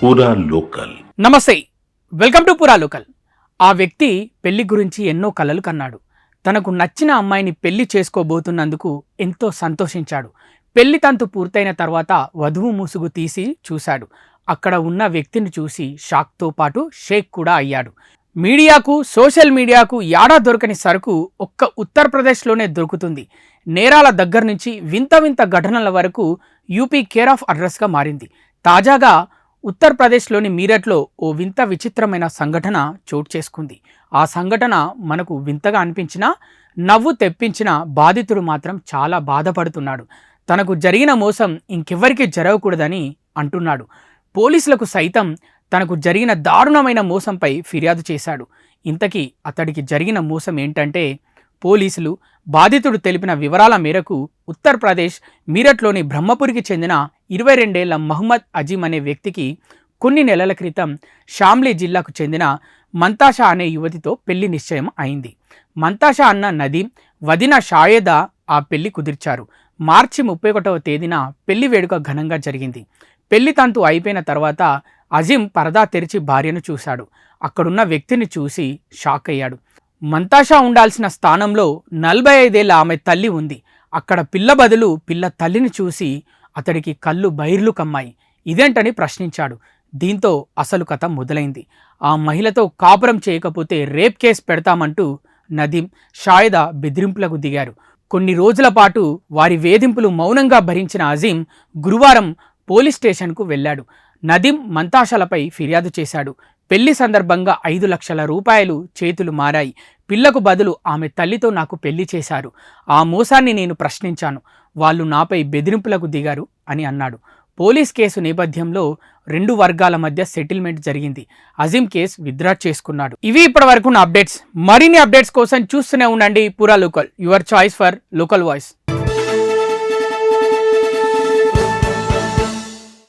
పూరా లోకల్. నమస్తే, welcome to పూరా లోకల్. ఆ వ్యక్తి పెళ్లి గురించి ఎన్నో కలలు కన్నాడు. తనకు నచ్చిన అమ్మాయిని పెళ్లి చేసుకోబోతున్నందుకు ఎంతో సంతోషించాడు. పెళ్లి తంతు పూర్తయిన తర్వాత వధువు ముసుగు తీసి చూశాడు. అక్కడ ఉన్న వ్యక్తిని చూసి షాక్తో పాటు షేక్ కూడా అయ్యాడు. మీడియాకు, సోషల్ మీడియాకు యాడా దొరకని సరుకు ఒక్క ఉత్తరప్రదేశ్లోనే దొరుకుతుంది. నేరాల దగ్గర నుంచి వింత వింత ఘటనల వరకు యూపీ కేర్ ఆఫ్ అడ్రస్గా మారింది. తాజాగా ఉత్తరప్రదేశ్లోని మీరట్లో ఓ వింత విచిత్రమైన సంఘటన చోటు చేసుకుంది. ఆ సంఘటన మనకు వింతగా అనిపించినా, నవ్వు తెప్పించిన బాధితుడు మాత్రం చాలా బాధపడుతున్నాడు. తనకు జరిగిన మోసం ఇంకెవ్వరికీ జరగకూడదని అంటున్నాడు. పోలీసులకు సైతం తనకు జరిగిన దారుణమైన మోసంపై ఫిర్యాదు చేశాడు. ఇంతకీ అతడికి జరిగిన మోసం ఏంటంటే, పోలీసులు బాధితుడు తెలిపిన వివరాల మేరకు ఉత్తరప్రదేశ్ మీరట్లోని బ్రహ్మపురికి చెందిన 22 ఏళ్ల మహమ్మద్ అజీం అనే వ్యక్తికి కొన్ని నెలల క్రితం షామ్లీ జిల్లాకు చెందిన మంతాషా అనే యువతితో పెళ్లి నిశ్చయం అయింది. మంతాషా అన్న నదీం, వదిన షాయేదా ఆ పెళ్లి కుదిర్చారు. మార్చి 31వ తేదీన పెళ్లి వేడుక ఘనంగా జరిగింది. పెళ్లి తంతు అయిపోయిన తర్వాత అజీం పరదా తెరిచి భార్యను చూశాడు. అక్కడున్న వ్యక్తిని చూసి షాక్ అయ్యాడు. మంతాషా ఉండాల్సిన స్థానంలో 45 ఏళ్ల ఆమె తల్లి ఉంది. అక్కడ పిల్ల బదులు పిల్ల తల్లిని చూసి అతడికి కళ్ళు బైర్లు కమ్మాయి. ఇదేంటని ప్రశ్నించాడు. దీంతో అసలు కథ మొదలైంది. ఆ మహిళతో కాపురం చేయకపోతే రేప్ కేసు పెడతామంటూ నదీం, షాయిదా బెదిరింపులకు దిగారు. కొన్ని రోజుల పాటు వారి వేధింపులు మౌనంగా భరించిన అజీం గురువారం పోలీస్ స్టేషన్కు వెళ్ళాడు. నదీం మంతాషాలపై ఫిర్యాదు చేశాడు. పెళ్లి సందర్భంగా 5 లక్షల రూపాయలు చేతులు మారాయి. పిల్లకు బదులు ఆమె తల్లితో నాకు పెళ్లి చేశారు. ఆ మోసాన్ని నేను ప్రశ్నించాను. వాళ్ళు నాపై బెదిరింపులకు దిగారు అని అన్నాడు. పోలీస్ కేసు నేపథ్యంలో 2 వర్గాల మధ్య సెటిల్మెంట్ జరిగింది. అజీం కేసు విత్డ్రా చేసుకున్నాడు. ఇవి ఇప్పటివరకు నా అప్డేట్స్. మరిన్ని అప్డేట్స్ కోసం చూస్తూనే ఉండండి పూరా local, your choice for local voice.